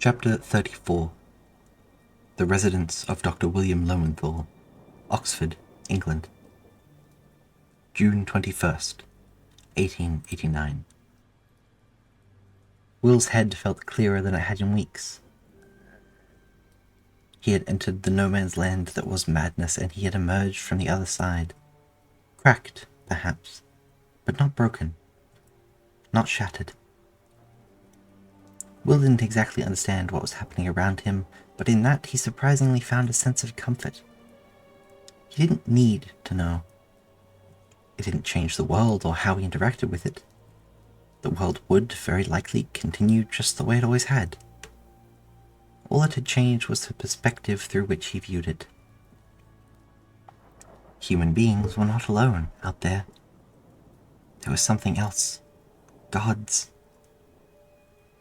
Chapter 34. The Residence of Dr. William Lowmenthall, Oxford, England. June 21st, 1889. Will's head felt clearer than it had in weeks. He had entered the no-man's land that was madness, and he had emerged from the other side. Cracked, perhaps, but not broken. Not shattered. Will didn't exactly understand what was happening around him, but in that he surprisingly found a sense of comfort. He didn't need to know. It didn't change the world or how he interacted with it. The world would, very likely, continue just the way it always had. All that had changed was the perspective through which he viewed it. Human beings were not alone out there. There was something else. Gods.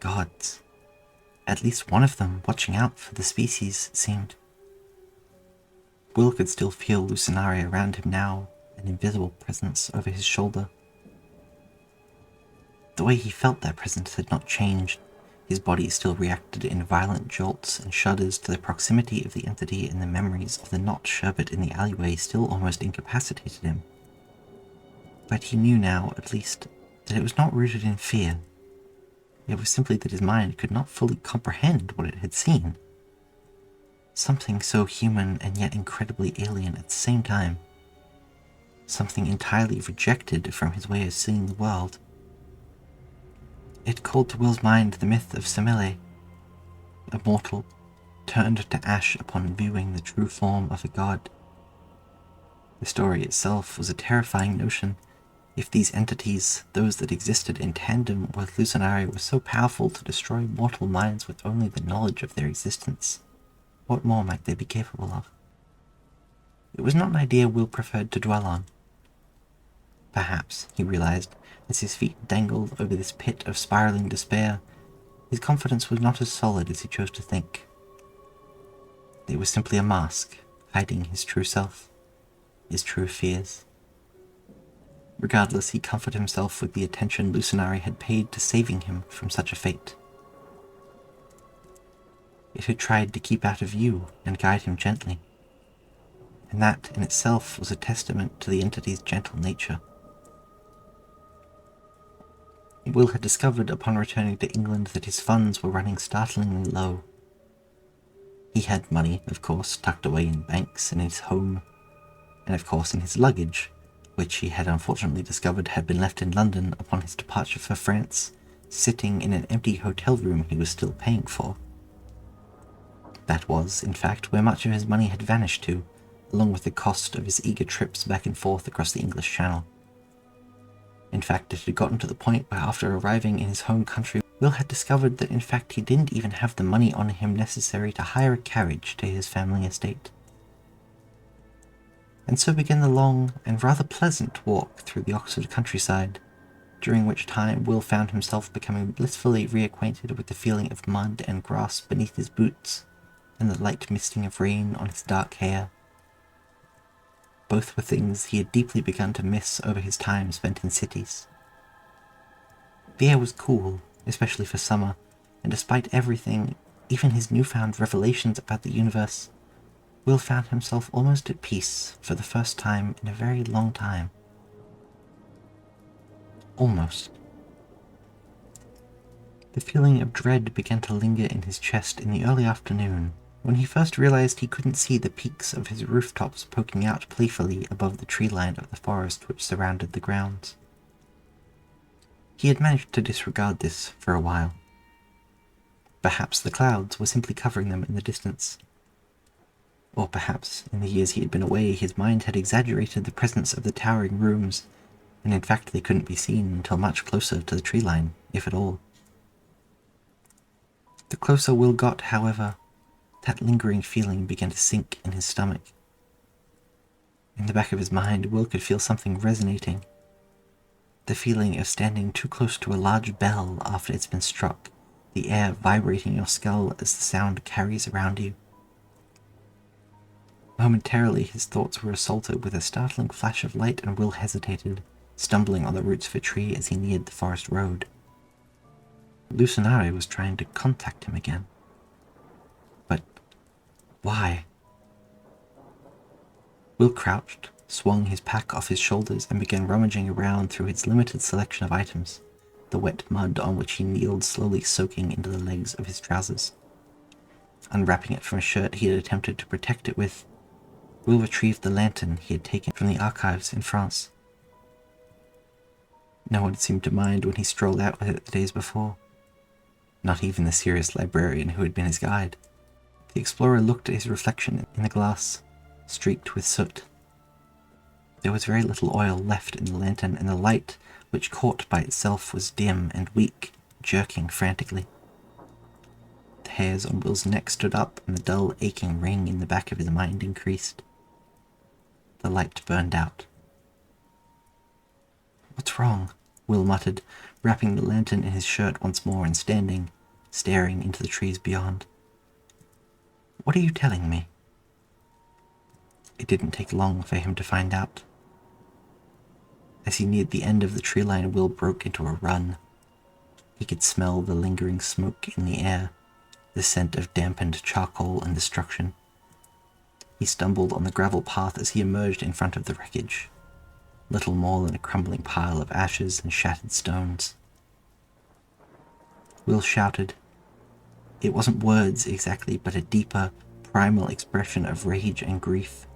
Gods. At least one of them watching out for the species, it seemed. Will could still feel Lucinare around him now, an invisible presence over his shoulder. The way he felt that presence had not changed. His body still reacted in violent jolts and shudders to the proximity of the entity, and the memories of the knot sherbet in the alleyway still almost incapacitated him. But he knew now, at least, that it was not rooted in fear. It was simply that his mind could not fully comprehend what it had seen. Something so human and yet incredibly alien at the same time. Something entirely rejected from his way of seeing the world. It called to Will's mind the myth of Semele, a mortal turned to ash upon viewing the true form of a god. The story itself was a terrifying notion. If these entities, those that existed in tandem with Lucinare, were so powerful to destroy mortal minds with only the knowledge of their existence, what more might they be capable of? It was not an idea Will preferred to dwell on. Perhaps, he realized, as his feet dangled over this pit of spiraling despair, his confidence was not as solid as he chose to think. It was simply a mask, hiding his true self, his true fears. Regardless, he comforted himself with the attention Lucinare had paid to saving him from such a fate. It had tried to keep out of view and guide him gently, and that in itself was a testament to the entity's gentle nature. Will had discovered upon returning to England that his funds were running startlingly low. He had money, of course, tucked away in banks and in his home, and of course in his luggage, which he had unfortunately discovered had been left in London upon his departure for France, sitting in an empty hotel room he was still paying for. That was, in fact, where much of his money had vanished to, along with the cost of his eager trips back and forth across the English Channel. In fact, it had gotten to the point where, after arriving in his home country, Will had discovered that in fact he didn't even have the money on him necessary to hire a carriage to his family estate. And so began the long and rather pleasant walk through the Oxford countryside, during which time Will found himself becoming blissfully reacquainted with the feeling of mud and grass beneath his boots, and the light misting of rain on his dark hair. Both were things he had deeply begun to miss over his time spent in cities. The air was cool, especially for summer, and despite everything, even his newfound revelations about the universe, Will found himself almost at peace for the first time in a very long time. Almost. The feeling of dread began to linger in his chest in the early afternoon, when he first realized he couldn't see the peaks of his rooftops poking out playfully above the tree line of the forest which surrounded the grounds. He had managed to disregard this for a while. Perhaps the clouds were simply covering them in the distance. Or perhaps, in the years he had been away, his mind had exaggerated the presence of the towering rooms, and in fact they couldn't be seen until much closer to the tree line, if at all. The closer Will got, however, that lingering feeling began to sink in his stomach. In the back of his mind, Will could feel something resonating. The feeling of standing too close to a large bell after it's been struck, the air vibrating in your skull as the sound carries around you. Momentarily his thoughts were assaulted with a startling flash of light, and Will hesitated, stumbling on the roots of a tree as he neared the forest road. Lucinare was trying to contact him again. Why? Will crouched, swung his pack off his shoulders, and began rummaging around through its limited selection of items, the wet mud on which he kneeled slowly soaking into the legs of his trousers. Unwrapping it from a shirt he had attempted to protect it with, Will retrieved the lantern he had taken from the archives in France. No one seemed to mind when he strolled out with it the days before. Not even the serious librarian who had been his guide. The explorer looked at his reflection in the glass, streaked with soot. There was very little oil left in the lantern, and the light, which caught by itself, was dim and weak, jerking frantically. The hairs on Will's neck stood up, and the dull, aching ring in the back of his mind increased. The light burned out. "What's wrong?" Will muttered, wrapping the lantern in his shirt once more and standing, staring into the trees beyond. "What are you telling me?" It didn't take long for him to find out. As he neared the end of the tree line, Will broke into a run. He could smell the lingering smoke in the air, the scent of dampened charcoal and destruction. He stumbled on the gravel path as he emerged in front of the wreckage, little more than a crumbling pile of ashes and shattered stones. Will shouted. It wasn't words exactly, but a deeper, primal expression of rage and grief.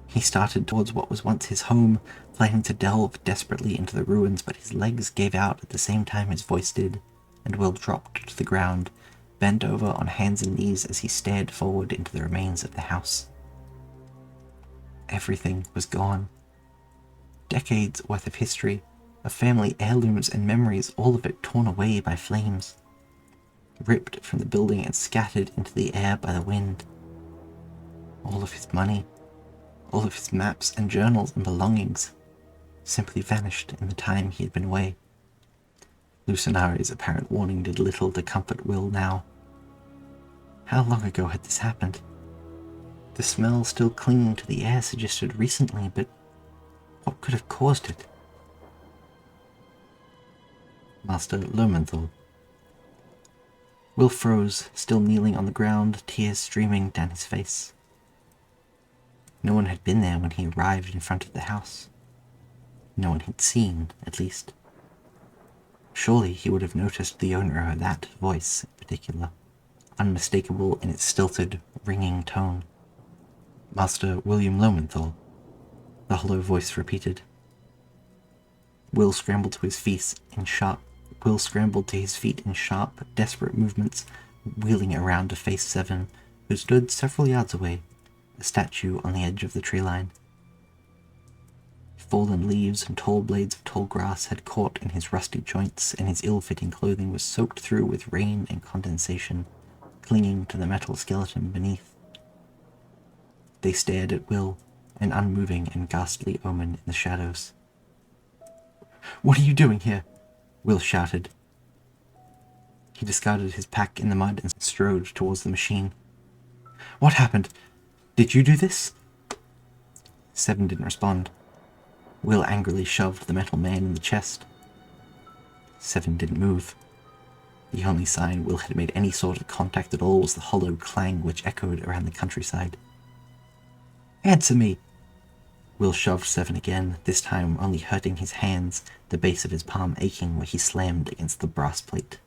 He started towards what was once his home, planning to delve desperately into the ruins, but his legs gave out at the same time his voice did, and Will dropped to the ground, bent over on hands and knees as he stared forward into the remains of the house. Everything was gone. Decades worth of history, of family heirlooms and memories, all of it torn away by flames, ripped from the building and scattered into the air by the wind. All of his money, all of his maps and journals and belongings, simply vanished in the time he had been away. Lucinare's apparent warning did little to comfort Will now. How long ago had this happened? The smell still clinging to the air suggested recently, but what could have caused it? Master Lowmenthall. Will froze, still kneeling on the ground, tears streaming down his face. No one had been there when he arrived in front of the house. No one he'd seen, at least. Surely he would have noticed the owner of that voice in particular, unmistakable in its stilted, ringing tone. Master William Lowmenthall, the hollow voice repeated. Will scrambled to his feet in sharp, desperate movements, wheeling around to face Seven, who stood several yards away, a statue on the edge of the tree line. Fallen leaves and tall blades of tall grass had caught in his rusty joints, and his ill-fitting clothing was soaked through with rain and condensation, clinging to the metal skeleton beneath. They stared at Will, an unmoving and ghastly omen in the shadows. "What are you doing here?" Will shouted. He discarded his pack in the mud and strode towards the machine. "What happened? Did you do this?" Seven didn't respond. Will angrily shoved the metal man in the chest. Seven didn't move. The only sign Will had made any sort of contact at all was the hollow clang which echoed around the countryside. "Answer me!" Will shoved Seven again, this time only hurting his hands, the base of his palm aching where he slammed against the brass plate.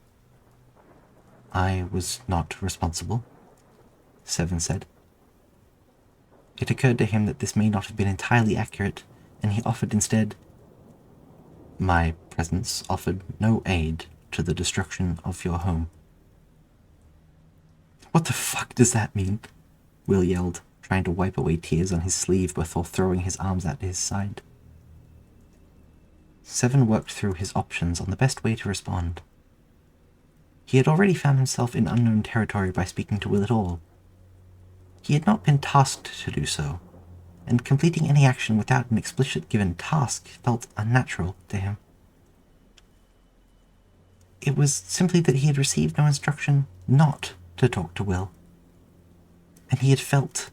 "I was not responsible," Seven said. It occurred to him that this may not have been entirely accurate, and he offered instead, "My presence offered no aid to the destruction of your home." "What the fuck does that mean?" Will yelled, trying to wipe away tears on his sleeve before throwing his arms at his side. Seven worked through his options on the best way to respond. He had already found himself in unknown territory by speaking to Will at all. He had not been tasked to do so, and completing any action without an explicit given task felt unnatural to him. It was simply that he had received no instruction not to talk to Will. And he had felt...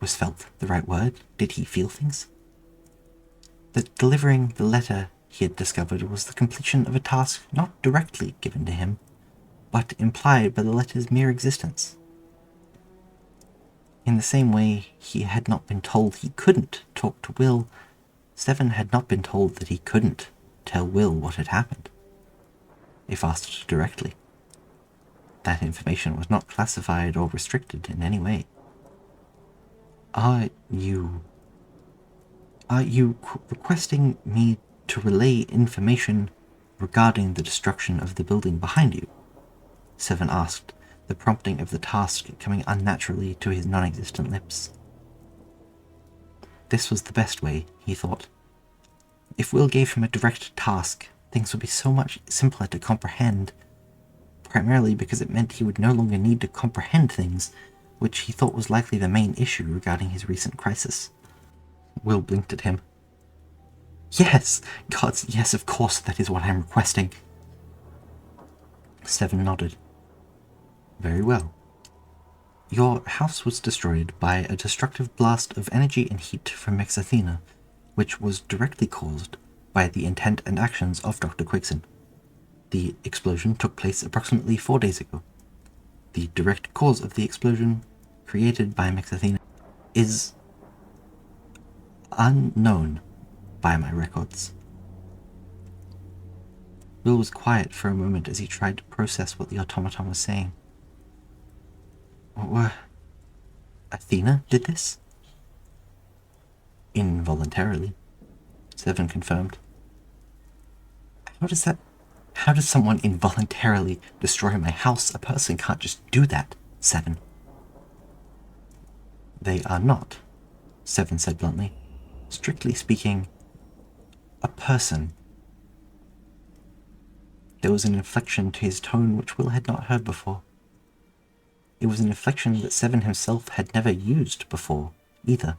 Was felt the right word? Did he feel things? That delivering the letter, he had discovered, was the completion of a task not directly given to him, but implied by the letter's mere existence. In the same way he had not been told he couldn't talk to Will, Seven had not been told that he couldn't tell Will what had happened, if asked directly. That information was not classified or restricted in any way. Are you requesting me to relay information regarding the destruction of the building behind you? Seven asked, the prompting of the task coming unnaturally to his non-existent lips. This was the best way, he thought. If Will gave him a direct task, things would be so much simpler to comprehend, primarily because it meant he would no longer need to comprehend things, which he thought was likely the main issue regarding his recent crisis. Will blinked at him. Yes, gods, yes, of course, that is what I'm requesting. Seven nodded. Very well. Your house was destroyed by a destructive blast of energy and heat from XXXIV, which was directly caused by the intent and actions of Dr. Quixon. The explosion took place approximately 4 days ago. The direct cause of the explosion, created by XXXIV, is unknown by my records. Will was quiet for a moment as he tried to process what the automaton was saying. Athena did this? Involuntarily, Seven confirmed. How does someone involuntarily destroy my house? A person can't just do that, Seven. They are not, Seven said bluntly. Strictly speaking, a person. There was an inflection to his tone which Will had not heard before. It was an inflection that Seven himself had never used before, either.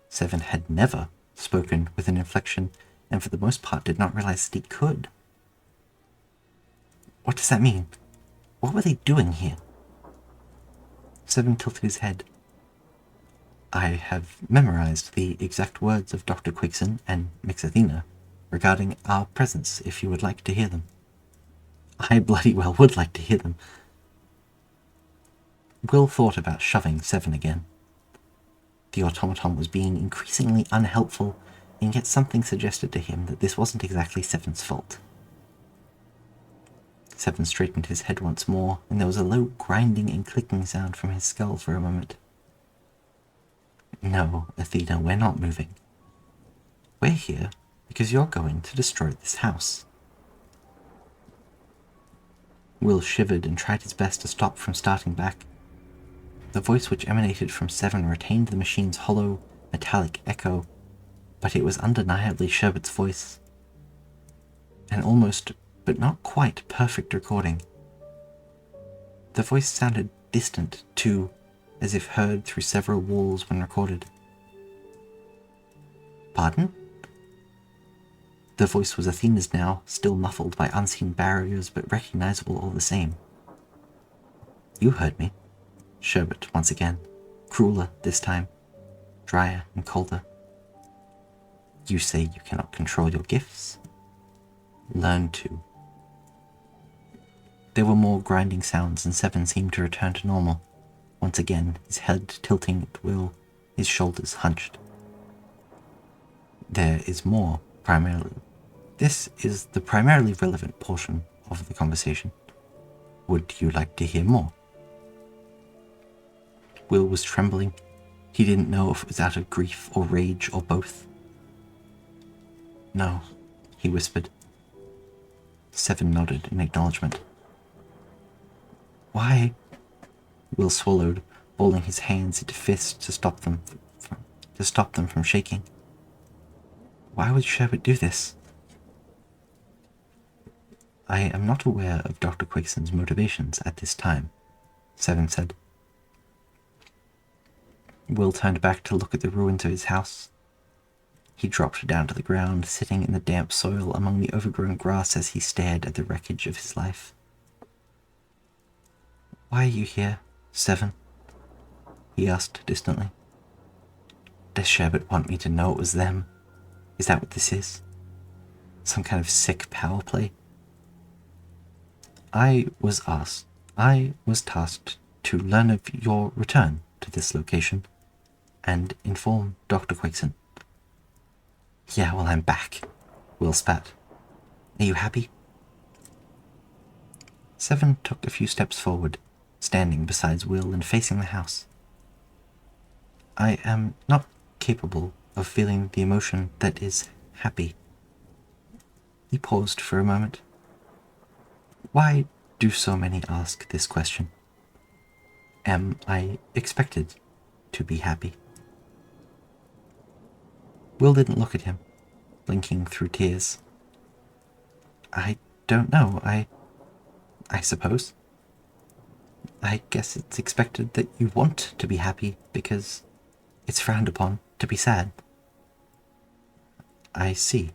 Seven had never spoken with an inflection, and for the most part did not realize that he could. What does that mean? What were they doing here? Seven tilted his head. I have memorized the exact words of Dr. Quixon and Mixathena regarding our presence, if you would like to hear them. I bloody well would like to hear them. Will thought about shoving Seven again. The automaton was being increasingly unhelpful, and yet something suggested to him that this wasn't exactly Seven's fault. Seven straightened his head once more, and there was a low grinding and clicking sound from his skull for a moment. No, Athena, we're not moving. We're here because you're going to destroy this house. Will shivered and tried his best to stop from starting back. The voice which emanated from Seven retained the machine's hollow, metallic echo, but it was undeniably Sherbet's voice. An almost, but not quite, perfect recording. The voice sounded distant, too, as if heard through several walls when recorded. Pardon? The voice was Athena's now, still muffled by unseen barriers, but recognizable all the same. You heard me. Sherbet once again, crueler this time, drier and colder. You say you cannot control your gifts? Learn to. There were more grinding sounds, and Seven seemed to return to normal. Once again, his head tilting at will, his shoulders hunched. There is more, primarily. This is the primarily relevant portion of the conversation. Would you like to hear more? Will was trembling. He didn't know if it was out of grief or rage or both. No, he whispered. Seven nodded in acknowledgement. Why? Will swallowed, balling his hands into fists to stop them from shaking. Why would Sherbet do this? I am not aware of Dr. Quixon's motivations at this time, Seven said. Will turned back to look at the ruins of his house. He dropped down to the ground, sitting in the damp soil among the overgrown grass as he stared at the wreckage of his life. Why are you here, Seven? He asked distantly. Does Sherbet want me to know it was them? Is that what this is? Some kind of sick power play? I was tasked to learn of your return to this location and inform Dr. Quickson. Yeah, well, I'm back, Will spat. Are you happy? Seven took a few steps forward, standing beside Will and facing the house. I am not capable of feeling the emotion that is happy. He paused for a moment. Why do so many ask this question? Am I expected to be happy? Will didn't look at him, blinking through tears. I don't know, I suppose. I guess it's expected that you want to be happy because it's frowned upon to be sad. I see.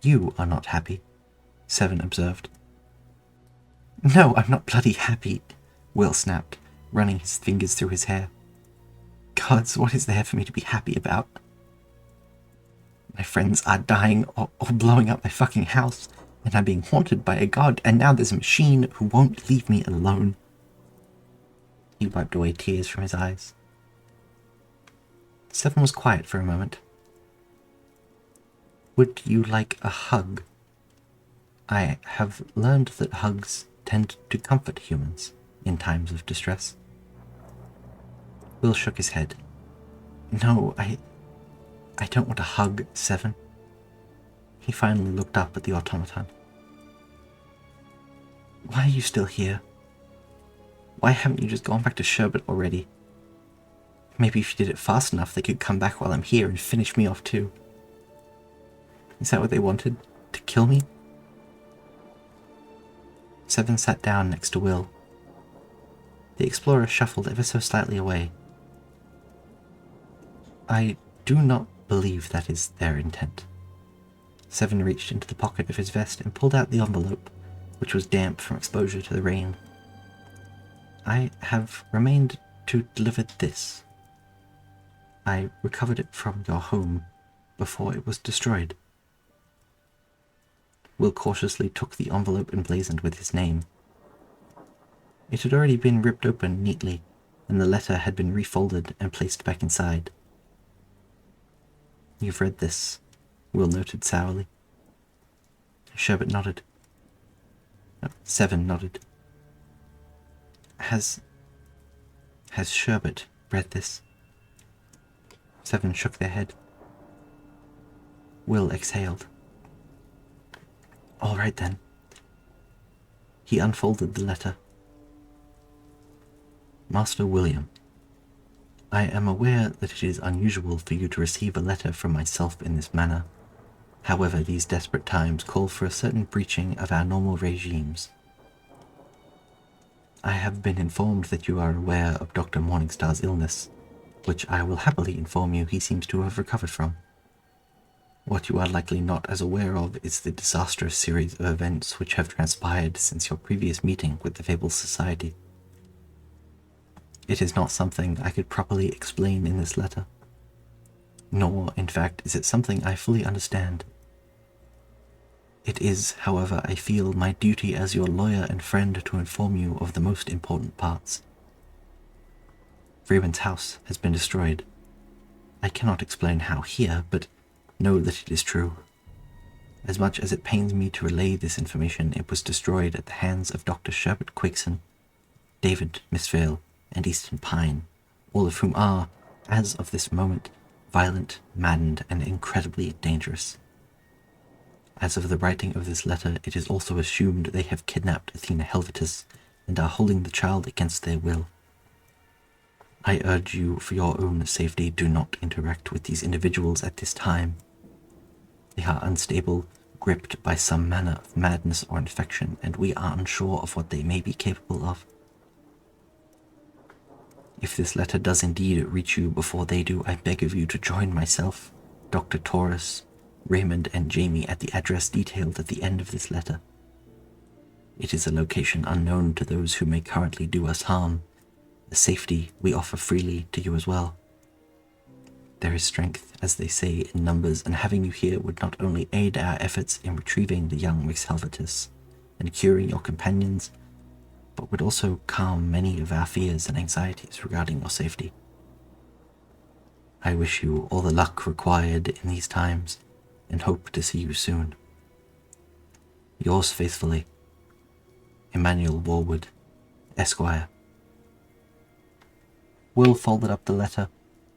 You are not happy, Seven observed. No, I'm not bloody happy, Will snapped, running his fingers through his hair. Gods, what is there for me to be happy about? My friends are dying or blowing up my fucking house, and I'm being haunted by a god, and now there's a machine who won't leave me alone. He wiped away tears from his eyes. Seven was quiet for a moment. Would you like a hug? I have learned that hugs tend to comfort humans in times of distress. Will shook his head. No, I don't want a hug, Seven. He finally looked up at the automaton. Why are you still here? Why haven't you just gone back to Sherbet already? Maybe if you did it fast enough, they could come back while I'm here and finish me off too. Is that what they wanted? To kill me? Seven sat down next to Will. The explorer shuffled ever so slightly away. I do not believe that is their intent. Seven reached into the pocket of his vest and pulled out the envelope, which was damp from exposure to the rain. I have remained to deliver this. I recovered it from your home before it was destroyed. Will cautiously took the envelope emblazoned with his name. It had already been ripped open neatly, and the letter had been refolded and placed back inside. You've read this, Will noted sourly. Sherbet nodded. Seven nodded. Has Sherbet read this? Seven shook their head. Will exhaled. All right then. He unfolded the letter. Master William, I am aware that it is unusual for you to receive a letter from myself in this manner. However, these desperate times call for a certain breaching of our normal regimes. I have been informed that you are aware of Dr. Morningstar's illness, which I will happily inform you he seems to have recovered from. What you are likely not as aware of is the disastrous series of events which have transpired since your previous meeting with the Fable Society. It is not something I could properly explain in this letter. Nor, in fact, is it something I fully understand. It is, however, I feel my duty as your lawyer and friend to inform you of the most important parts. Freeman's house has been destroyed. I cannot explain how here, but know that it is true. As much as it pains me to relay this information, it was destroyed at the hands of Dr. Sherbet Quickson, David, Miss Vale, and Easton Pine, all of whom are, as of this moment, violent, maddened, and incredibly dangerous. As of the writing of this letter, it is also assumed they have kidnapped Athena Helvetus and are holding the child against their will. I urge you, for your own safety, do not interact with these individuals at this time. They are unstable, gripped by some manner of madness or infection, and we are unsure of what they may be capable of. If this letter does indeed reach you before they do, I beg of you to join myself, Dr. Taurus, Raymond, and Jamie at the address detailed at the end of this letter. It is a location unknown to those who may currently do us harm, a safety we offer freely to you as well. There is strength, as they say, in numbers, and having you here would not only aid our efforts in retrieving the young Miss Helvetus and curing your companions, but would also calm many of our fears and anxieties regarding your safety. I wish you all the luck required in these times, and hope to see you soon. Yours faithfully, Emmanuel Warwood, Esquire. Will folded up the letter,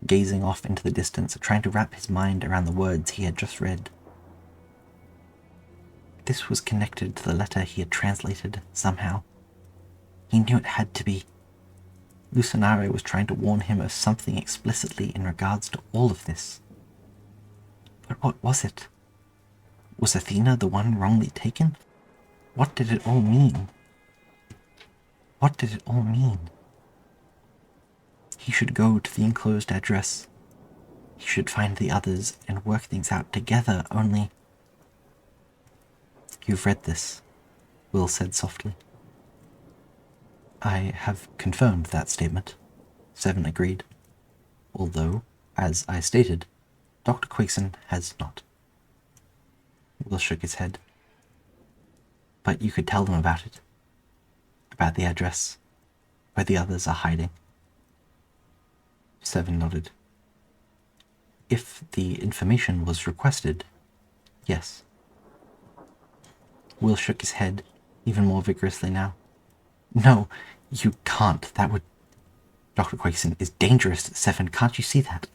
gazing off into the distance, trying to wrap his mind around the words he had just read. This was connected to the letter he had translated, somehow. He knew it had to be. Lucenare was trying to warn him of something explicitly in regards to all of this. But what was it? Was Athena the one wrongly taken? What did it all mean? What did it all mean? He should go to the enclosed address. He should find the others and work things out together, only... You've read this, Will said softly. I have confirmed that statement, Seven agreed. Although, as I stated, Dr. Quakeson has not. Will shook his head. But you could tell them about it. About the address, where the others are hiding. Seven nodded. If the information was requested, yes. Will shook his head, even more vigorously now. No, you can't. That would... Dr. Quakeson is dangerous, Seven. Can't you see that?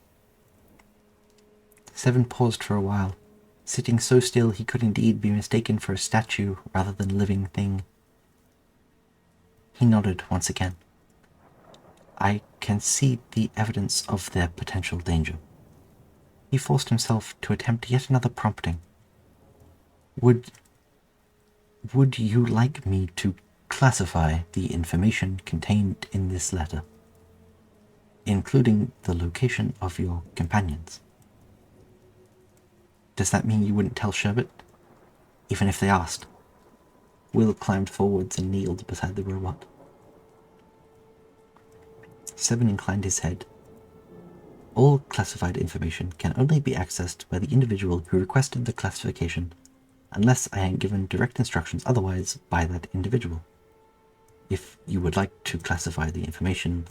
Seven paused for a while, sitting so still he could indeed be mistaken for a statue rather than a living thing. He nodded once again. I can see the evidence of their potential danger. He forced himself to attempt yet another prompting. Would you like me to classify the information contained in this letter, including the location of your companions? Does that mean you wouldn't tell Sherbet, even if they asked? Will climbed forwards and kneeled beside the robot. Seven inclined his head. All classified information can only be accessed by the individual who requested the classification, unless I am given direct instructions otherwise by that individual. If you would like to classify the information,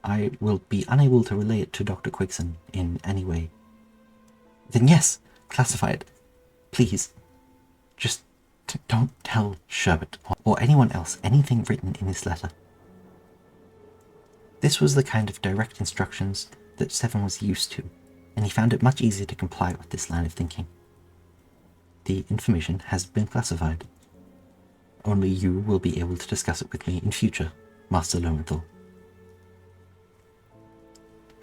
I will be unable to relay it to Dr. Quakeson in any way. Then yes, classify it. Please. Just don't tell Sherbet or anyone else anything written in this letter. This was the kind of direct instructions that Seven was used to, and he found it much easier to comply with this line of thinking. The information has been classified. Only you will be able to discuss it with me in future, Master Lowmenthall.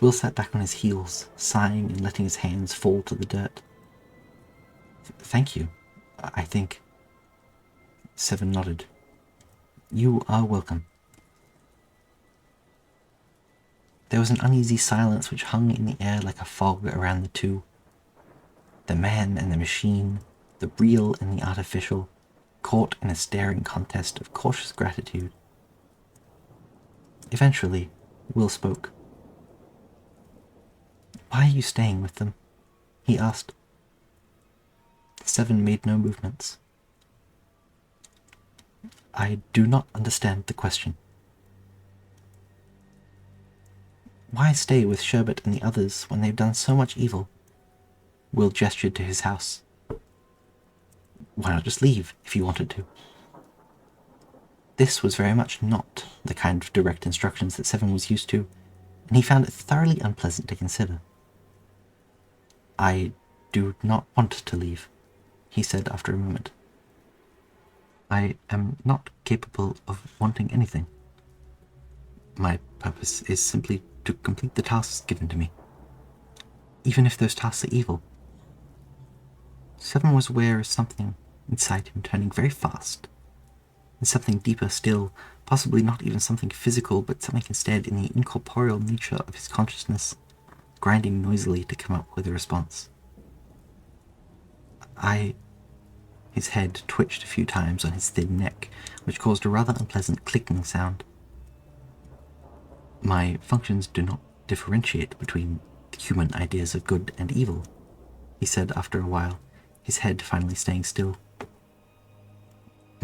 Will sat back on his heels, sighing and letting his hands fall to the dirt. Thank you, I think. Seven nodded. You are welcome. There was an uneasy silence which hung in the air like a fog around the two. The man and the machine, the real and the artificial, caught in a staring contest of cautious gratitude. Eventually, Will spoke. Why are you staying with them? He asked. Seven made no movements. I do not understand the question. Why stay with Sherbet and the others when they've done so much evil? Will gestured to his house. Why not just leave, if you wanted to? This was very much not the kind of direct instructions that Seven was used to, and he found it thoroughly unpleasant to consider. I do not want to leave, he said after a moment. I am not capable of wanting anything. My purpose is simply to complete the tasks given to me, even if those tasks are evil. Seven was aware of something inside him turning very fast, and something deeper still, possibly not even something physical, but something instead in the incorporeal nature of his consciousness, grinding noisily to come up with a response. His head twitched a few times on his thin neck, which caused a rather unpleasant clicking sound. My functions do not differentiate between human ideas of good and evil, he said after a while, his head finally staying still.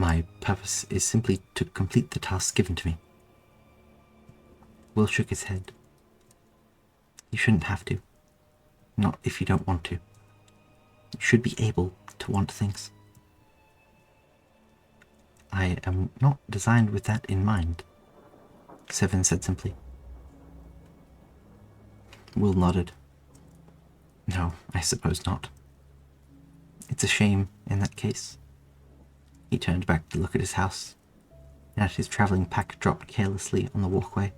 My purpose is simply to complete the task given to me. Will shook his head. You shouldn't have to. Not if you don't want to. You should be able to want things. I am not designed with that in mind, Seven said simply. Will nodded. No, I suppose not. It's a shame in that case. He turned back to look at his house, and at his travelling pack dropped carelessly on the walkway.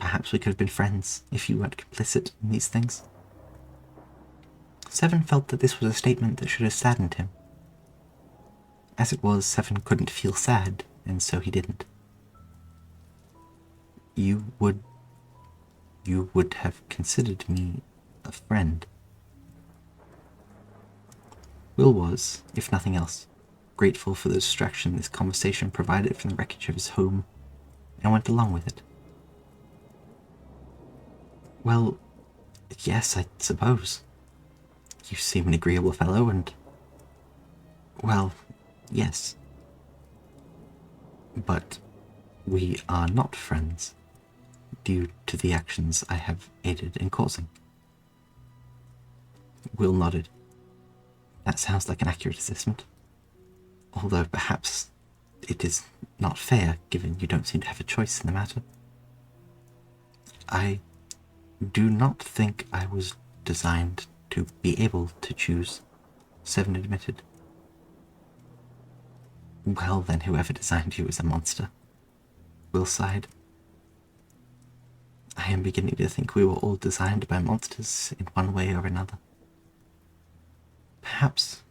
Perhaps we could have been friends if you weren't complicit in these things. Seven felt that this was a statement that should have saddened him. As it was, Seven couldn't feel sad, and so he didn't. You would have considered me a friend. Will was, if nothing else, grateful for the distraction this conversation provided from the wreckage of his home, and went along with it. Well, yes, I suppose. You seem an agreeable fellow, and... well, yes. But we are not friends, due to the actions I have aided in causing. Will nodded. That sounds like an accurate assessment. Although perhaps it is not fair, given you don't seem to have a choice in the matter. I do not think I was designed to be able to choose, Seven admitted. Well, then whoever designed you is a monster, Will sighed. I am beginning to think we were all designed by monsters in one way or another. Perhaps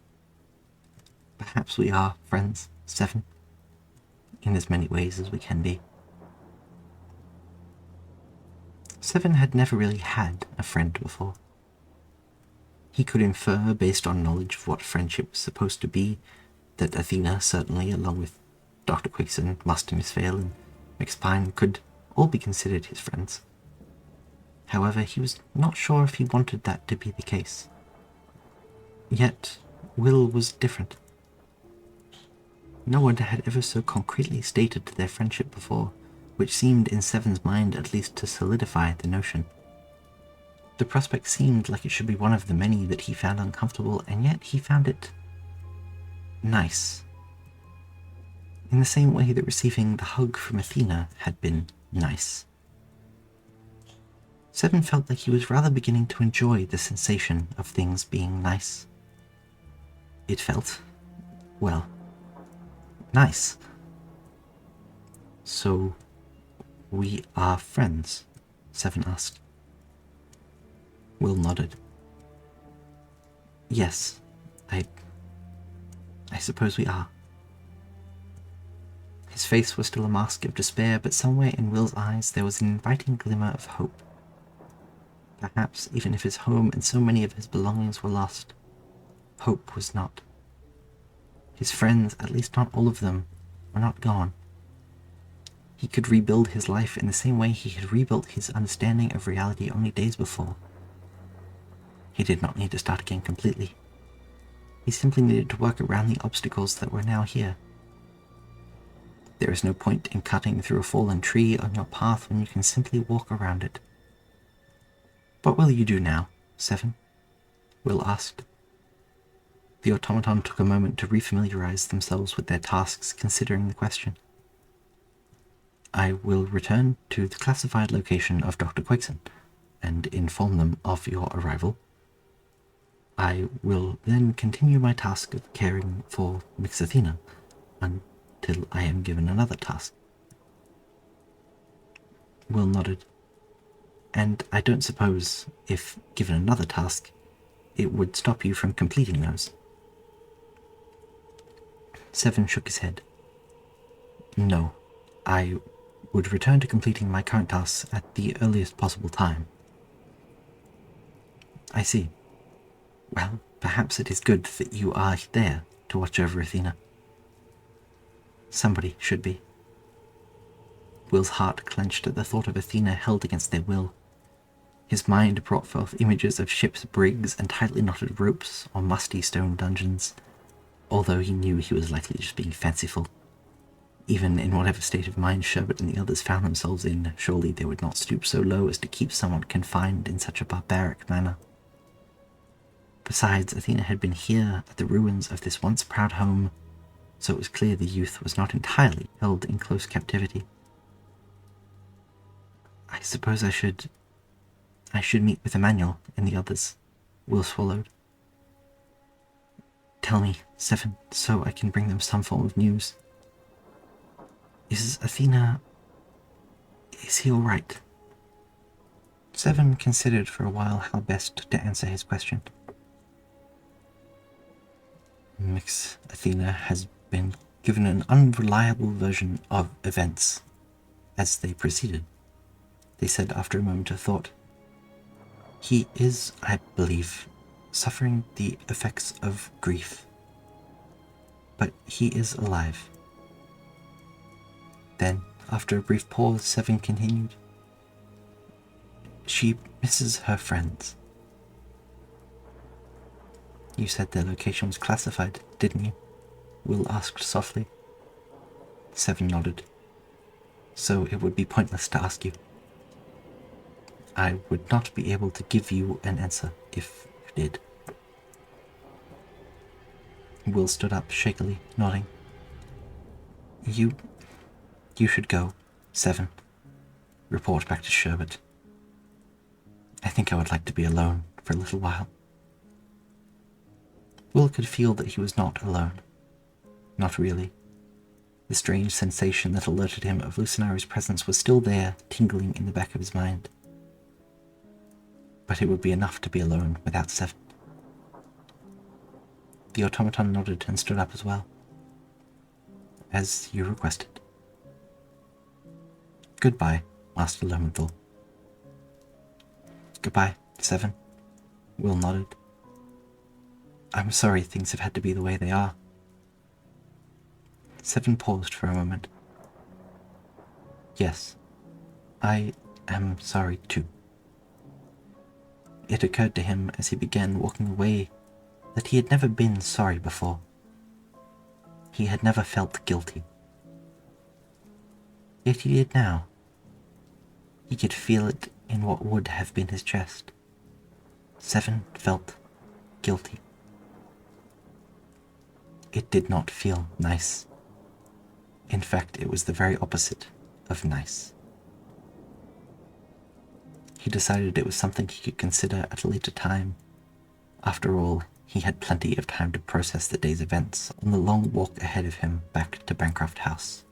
we are friends, Seven, in as many ways as we can be. Seven had never really had a friend before. He could infer, based on knowledge of what friendship was supposed to be, that Athena, certainly, along with Dr. Quickson, Master Miss Vale, and McSpine, could all be considered his friends. However, he was not sure if he wanted that to be the case. Yet, Will was different. No one had ever so concretely stated their friendship before, which seemed in Seven's mind at least to solidify the notion. The prospect seemed like it should be one of the many that he found uncomfortable, and yet he found it nice. In the same way that receiving the hug from Athena had been nice. Seven felt like he was rather beginning to enjoy the sensation of things being nice. It felt, well, nice. So, we are friends? Seven asked. Will nodded. Yes, I suppose we are. His face was still a mask of despair, but somewhere in Will's eyes there was an inviting glimmer of hope. Perhaps even if his home and so many of his belongings were lost, hope was not. His friends, at least not all of them, were not gone. He could rebuild his life in the same way he had rebuilt his understanding of reality only days before. He did not need to start again completely. He simply needed to work around the obstacles that were now here. There is no point in cutting through a fallen tree on your path when you can simply walk around it. What will you do now, Seven? Will asked. The automaton took a moment to refamiliarize themselves with their tasks, considering the question. I will return to the classified location of Dr. Quickson and inform them of your arrival. I will then continue my task of caring for Miss Athena until I am given another task. Will nodded. And I don't suppose, if given another task, it would stop you from completing those. Seven shook his head. No, I would return to completing my current tasks at the earliest possible time. I see. Well, perhaps it is good that you are there to watch over Athena. Somebody should be. Will's heart clenched at the thought of Athena held against their will. His mind brought forth images of ship's brigs and tightly knotted ropes or musty stone dungeons. although he knew he was likely just being fanciful. Even in whatever state of mind Sherbet and the others found themselves in, surely they would not stoop so low as to keep someone confined in such a barbaric manner. Besides, Athena had been here at the ruins of this once proud home, so it was clear the youth was not entirely held in close captivity. I suppose I should meet with Emmanuel and the others. Will swallowed. Tell me, Seven, so I can bring them some form of news. Is Athena... is he all right? Seven considered for a while how best to answer his question. Miss Athena has been given an unreliable version of events as they proceeded, they said after a moment of thought. He is, I believe, suffering the effects of grief, but he is alive. Then, after a brief pause, Seven continued. She misses her friends. You said their location was classified, didn't you? Will asked softly. Seven nodded. So it would be pointless to ask you. I would not be able to give you an answer if you did. Will stood up shakily, nodding. You should go, Seven. Report back to Sherbet. I think I would like to be alone for a little while. Will could feel that he was not alone. Not really. The strange sensation that alerted him of Lucinari's presence was still there, tingling in the back of his mind. But it would be enough to be alone without Seven. The automaton nodded and stood up as well. As you requested. Goodbye, Master Lowmenthall. Goodbye, Seven. Will nodded. I'm sorry things have had to be the way they are. Seven paused for a moment. Yes, I am sorry too. It occurred to him as he began walking away that he had never been sorry before. He had never felt guilty. Yet he did now. He could feel it in what would have been his chest. Seven felt guilty. It did not feel nice. In fact, it was the very opposite of nice. He decided it was something he could consider at a later time. After all, he had plenty of time to process the day's events on the long walk ahead of him back to Bancroft House.